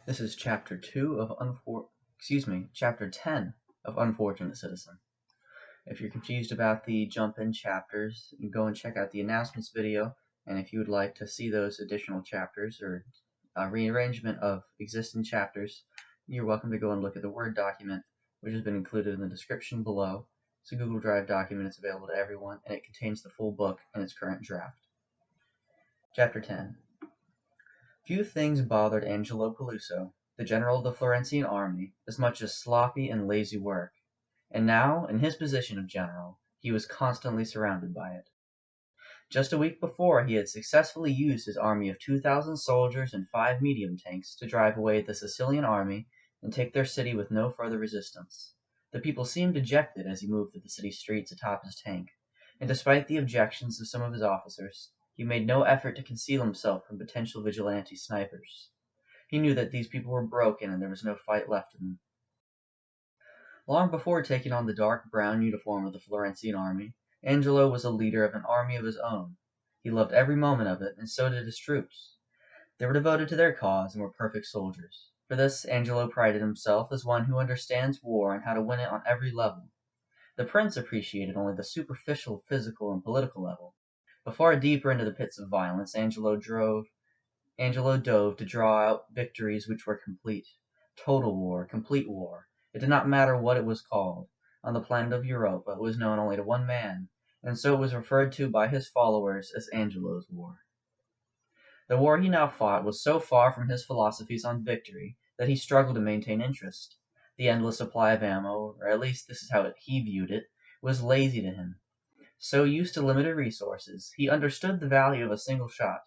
This is Chapter 2 of Chapter 10 of Unfortunate Citizen. If you're confused about the jump-in chapters, you go and check out the announcements video, and if you would like to see those additional chapters or a rearrangement of existing chapters, you're welcome to go and look at the Word document, which has been included in the description below. It's a Google Drive document, it's available to everyone, and it contains the full book in its current draft. Chapter 10. Few things bothered Angelo Peluso, the general of the Florentine army, as much as sloppy and lazy work, and now, in his position of general, he was constantly surrounded by it. Just a week before, he had successfully used his army of 2,000 soldiers and 5 medium tanks to drive away the Sicilian army and take their city with no further resistance. The people seemed dejected as he moved through the city streets atop his tank, and despite the objections of some of his officers, he made no effort to conceal himself from potential vigilante snipers. He knew that these people were broken and there was no fight left in them. Long before taking on the dark brown uniform of the Florentine army, Angelo was a leader of an army of his own. He loved every moment of it, and so did his troops. They were devoted to their cause and were perfect soldiers. For this, Angelo prided himself as one who understands war and how to win it on every level. The prince appreciated only the superficial physical and political level. But far deeper into the pits of violence, Angelo dove to draw out victories which were complete. Total war, complete war. It did not matter what it was called. On the planet of Europa, it was known only to one man, and so it was referred to by his followers as Angelo's War. The war he now fought was so far from his philosophies on victory that he struggled to maintain interest. The endless supply of ammo, or at least this is how he viewed it, was lazy to him. So used to limited resources, he understood the value of a single shot,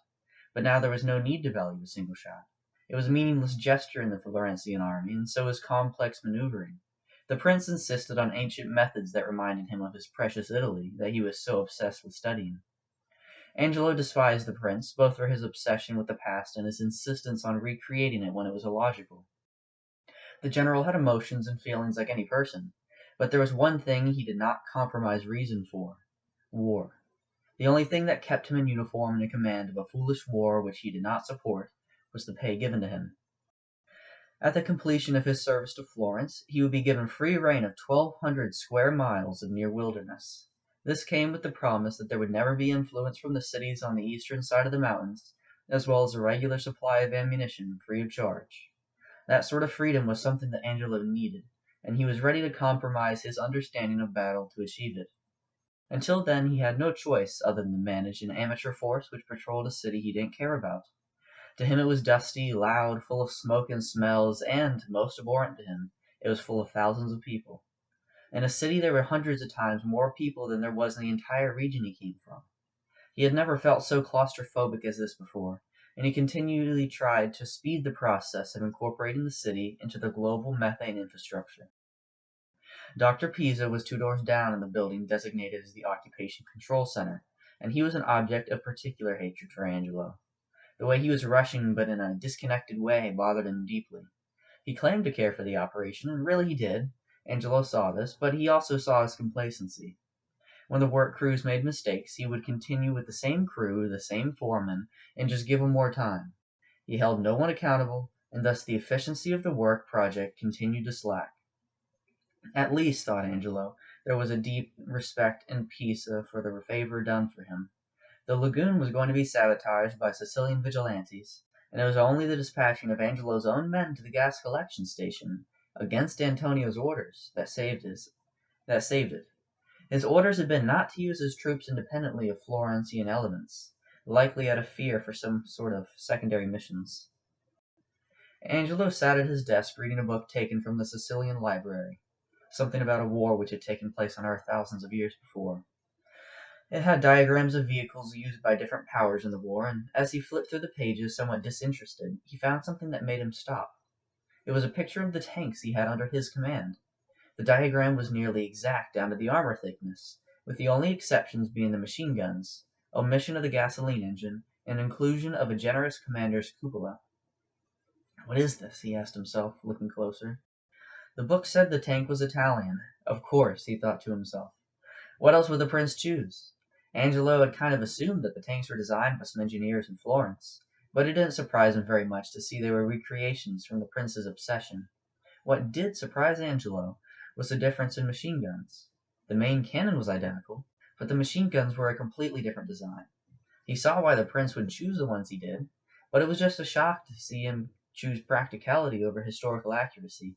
but now there was no need to value a single shot. It was a meaningless gesture in the Florentine army, and so was complex maneuvering. The prince insisted on ancient methods that reminded him of his precious Italy that he was so obsessed with studying. Angelo despised the prince, both for his obsession with the past and his insistence on recreating it when it was illogical. The general had emotions and feelings like any person, but there was one thing he did not compromise reason for: war. The only thing that kept him in uniform and in command of a foolish war which he did not support was the pay given to him. At the completion of his service to Florence, he would be given free rein of 1,200 square miles of near wilderness. This came with the promise that there would never be influence from the cities on the eastern side of the mountains, as well as a regular supply of ammunition free of charge. That sort of freedom was something that Angelo needed, and he was ready to compromise his understanding of battle to achieve it. Until then, he had no choice other than to manage an amateur force which patrolled a city he didn't care about. To him it was dusty, loud, full of smoke and smells, and, most abhorrent to him, it was full of thousands of people. In a city there were hundreds of times more people than there was in the entire region he came from. He had never felt so claustrophobic as this before, and he continually tried to speed the process of incorporating the city into the global methane infrastructure. Dr. Pisa was 2 doors down in the building designated as the Occupation Control Center, and he was an object of particular hatred for Angelo. The way he was rushing, but in a disconnected way, bothered him deeply. He claimed to care for the operation, and really he did. Angelo saw this, but he also saw his complacency. When the work crews made mistakes, he would continue with the same crew, the same foreman, and just give them more time. He held no one accountable, and thus the efficiency of the work project continued to slack. At least, thought Angelo, there was a deep respect in Pisa for the favor done for him. The lagoon was going to be sabotaged by Sicilian vigilantes, and it was only the dispatching of Angelo's own men to the gas collection station, against Antonio's orders, that saved it. His orders had been not to use his troops independently of Florentine elements, likely out of fear for some sort of secondary missions. Angelo sat at his desk reading a book taken from the Sicilian library, something about a war which had taken place on Earth thousands of years before. It had diagrams of vehicles used by different powers in the war, and as he flipped through the pages somewhat disinterested, he found something that made him stop. It was a picture of the tanks he had under his command. The diagram was nearly exact down to the armor thickness, with the only exceptions being the machine guns, omission of the gasoline engine, and inclusion of a generous commander's cupola. What is this? He asked himself, looking closer. The book said the tank was Italian. Of course, he thought to himself. What else would the prince choose? Angelo had kind of assumed that the tanks were designed by some engineers in Florence. but it didn't surprise him very much to see they were recreations from the prince's obsession. What did surprise Angelo was the difference in machine guns. The main cannon was identical, but the machine guns were a completely different design. He saw why the prince would choose the ones he did, but it was just a shock to see him choose practicality over historical accuracy.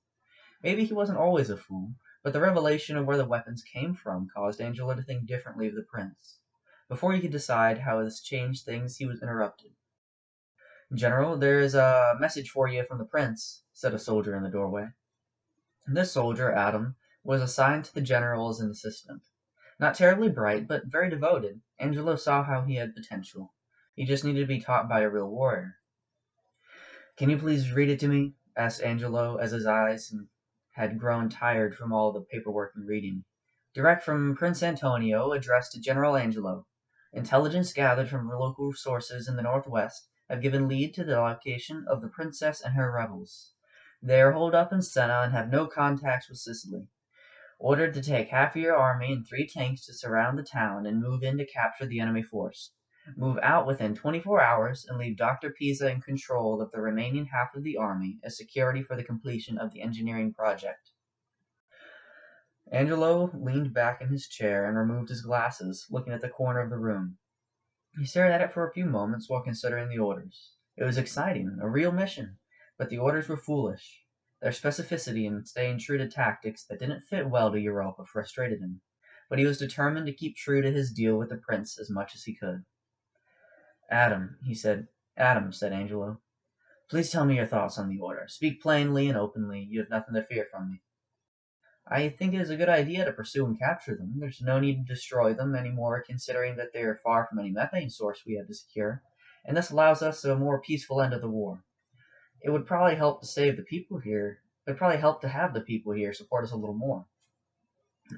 Maybe he wasn't always a fool, but the revelation of where the weapons came from caused Angelo to think differently of the prince. Before he could decide how this changed things, he was interrupted. "General, there is a message for you from the prince," said a soldier in the doorway. This soldier, Adam, was assigned to the general as an assistant. Not terribly bright, but very devoted, Angelo saw how he had potential. He just needed to be taught by a real warrior. "Can you please read it to me?" asked Angelo, as his eyes had grown tired from all the paperwork and reading. "Direct from Prince Antonio, addressed to General Angelo. Intelligence gathered from local sources in the northwest have given lead to the location of the princess and her rebels. They are holed up in Senna and have no contacts with Sicily. Ordered to take half of your army and 3 tanks to surround the town and move in to capture the enemy force. Move out within 24 hours and leave Dr. Pisa in control of the remaining half of the army as security for the completion of the engineering project." Angelo leaned back in his chair and removed his glasses, looking at the corner of the room. He stared at it for a few moments while considering the orders. It was exciting, a real mission, but the orders were foolish. Their specificity and staying true to tactics that didn't fit well to Europa frustrated him, but he was determined to keep true to his deal with the prince as much as he could. "Adam," said Angelo, "please tell me your thoughts on the order. Speak plainly and openly. You have nothing to fear from me." "I think it is a good idea to pursue and capture them. There's no need to destroy them any more, considering that they are far from any methane source we have to secure, and this allows us a more peaceful end of the war. It would probably help to save the people here. It would probably help to have the people here support us a little more."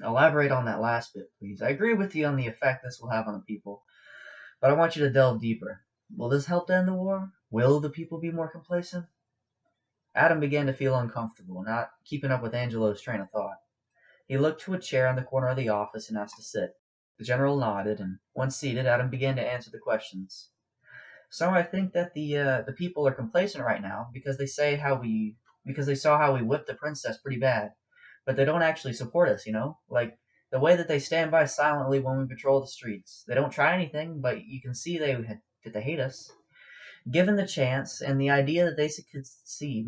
"Elaborate on that last bit, please. I agree with you on the effect this will have on the people, but I want you to delve deeper. Will this help to end the war? Will the people be more complacent?" Adam began to feel uncomfortable, not keeping up with Angelo's train of thought. He looked to a chair in the corner of the office and asked to sit. The general nodded, and once seated, Adam began to answer the questions. "So I think that the people are complacent right now because they saw how we whipped the princess pretty bad, but they don't actually support us, like the way that they stand by silently when we patrol the streets. They don't try anything, but you can see that they hate us. Given the chance and the idea that they could succeed,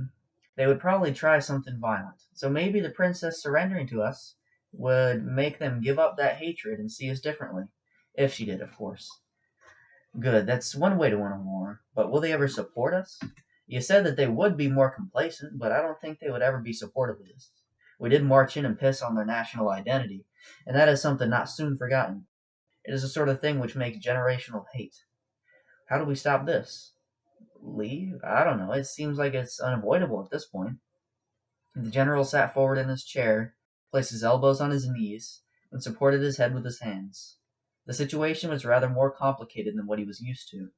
they would probably try something violent. So maybe the princess surrendering to us would make them give up that hatred and see us differently. If she did, of course." "Good, that's one way to win a war. But will they ever support us? You said that they would be more complacent, but I don't think they would ever be supportive of this. We did march in and piss on their national identity, and that is something not soon forgotten. It is the sort of thing which makes generational hate. How do we stop this?" "Leave? I don't know. It seems like it's unavoidable at this point." The general sat forward in his chair, placed his elbows on his knees, and supported his head with his hands. The situation was rather more complicated than what he was used to.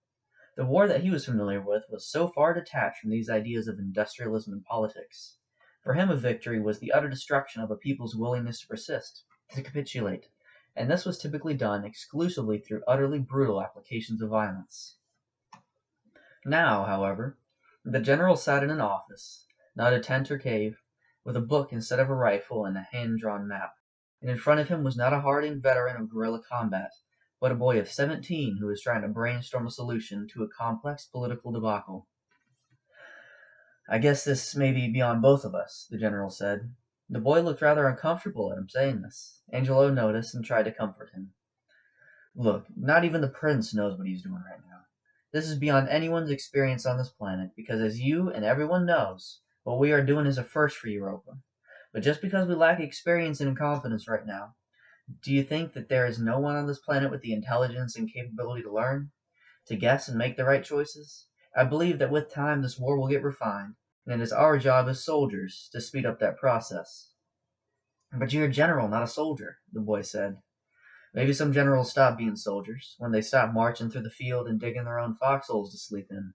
The war that he was familiar with was so far detached from these ideas of industrialism and politics. For him a victory was the utter destruction of a people's willingness to persist, to capitulate, and this was typically done exclusively through utterly brutal applications of violence. Now, however, the general sat in an office, not a tent or cave, with a book instead of a rifle and a hand-drawn map, and in front of him was not a hardened veteran of guerrilla combat, but a boy of 17 who was trying to brainstorm a solution to a complex political debacle. "I guess this may be beyond both of us," the general said. The boy looked rather uncomfortable at him saying this. Angelo noticed and tried to comfort him. "Look, not even the prince knows what he's doing right now. This is beyond anyone's experience on this planet, because as you and everyone knows, what we are doing is a first for Europa. But just because we lack experience and confidence right now, do you think that there is no one on this planet with the intelligence and capability to learn, to guess and make the right choices? I believe that with time this war will get refined, and it is our job as soldiers to speed up that process." "But you're a general, not a soldier," the boy said. "Maybe some generals stop being soldiers, when they stop marching through the field and digging their own foxholes to sleep in.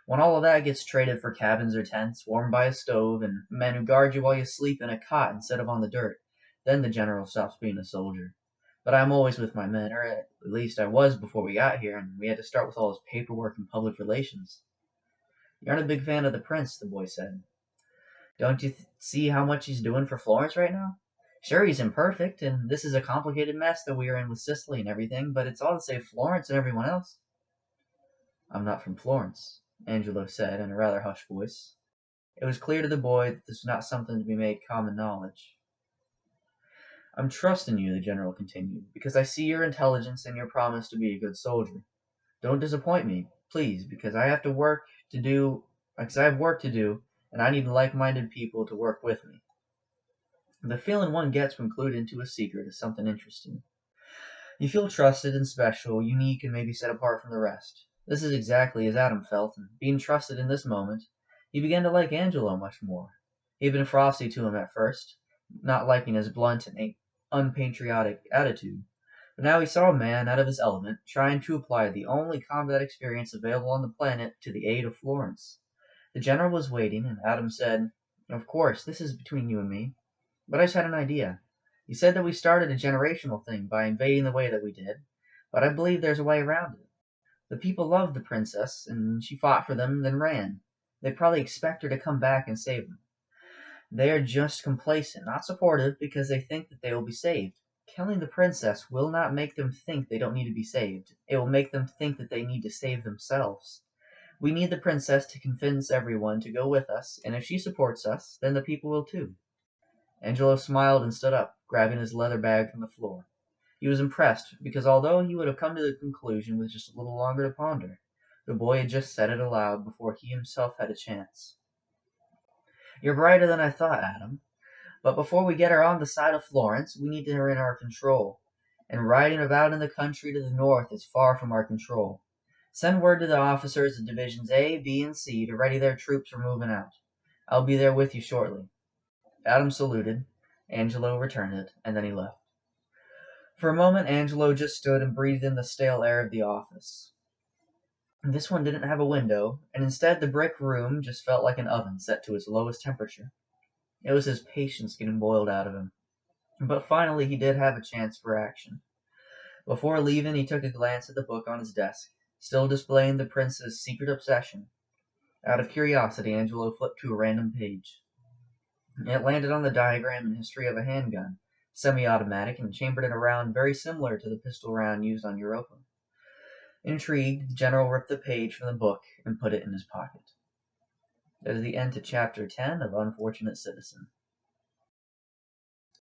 When all of that gets traded for cabins or tents, warmed by a stove, and men who guard you while you sleep in a cot instead of on the dirt, then the general stops being a soldier. But I'm always with my men, or at least I was before we got here, and we had to start with all this paperwork and public relations. You aren't a big fan of the prince, the boy said. Don't you see how much he's doing for Florence right now? Sure, he's imperfect, and this is a complicated mess that we are in with Sicily and everything, but it's all to save Florence and everyone else. I'm not from Florence, Angelo said in a rather hushed voice. It was clear to the boy that this was not something to be made common knowledge. I'm trusting you, the general continued, because I see your intelligence and your promise to be a good soldier. Don't disappoint me, please, because I have work to do, and I need like-minded people to work with me. The feeling one gets when clued into a secret is something interesting. You feel trusted and special, unique and maybe set apart from the rest. This is exactly as Adam felt, and being trusted in this moment, he began to like Angelo much more. He had been frosty to him at first, not liking his blunt and unpatriotic attitude. But now he saw a man out of his element, trying to apply the only combat experience available on the planet to the aid of Florence. The general was waiting, and Adam said, "Of course, this is between you and me. But I just had an idea. You said that we started a generational thing by invading the way that we did, but I believe there's a way around it. The people loved the princess, and she fought for them, then ran. They probably expect her to come back and save them. They are just complacent, not supportive, because they think that they will be saved. Killing the princess will not make them think they don't need to be saved. It will make them think that they need to save themselves. We need the princess to convince everyone to go with us, and if she supports us, then the people will too." Angelo smiled and stood up, grabbing his leather bag from the floor. He was impressed, because although he would have come to the conclusion with just a little longer to ponder, the boy had just said it aloud before he himself had a chance. "You're brighter than I thought, Adam. But before we get her on the side of Florence, we need her in our control. And riding about in the country to the north is far from our control. Send word to the officers of Divisions A, B, and C to ready their troops for moving out. I'll be there with you shortly." Adam saluted, Angelo returned it, and then he left. For a moment Angelo just stood and breathed in the stale air of the office. This one didn't have a window, and instead the brick room just felt like an oven set to its lowest temperature. It was his patience getting boiled out of him. But finally he did have a chance for action. Before leaving he took a glance at the book on his desk, still displaying the prince's secret obsession. Out of curiosity Angelo flipped to a random page. It landed on the diagram and history of a handgun, semi-automatic, and chambered in a round very similar to the pistol round used on Europa. Intrigued, the general ripped the page from the book and put it in his pocket. That is the end to Chapter 10 of Unfortunate Citizen.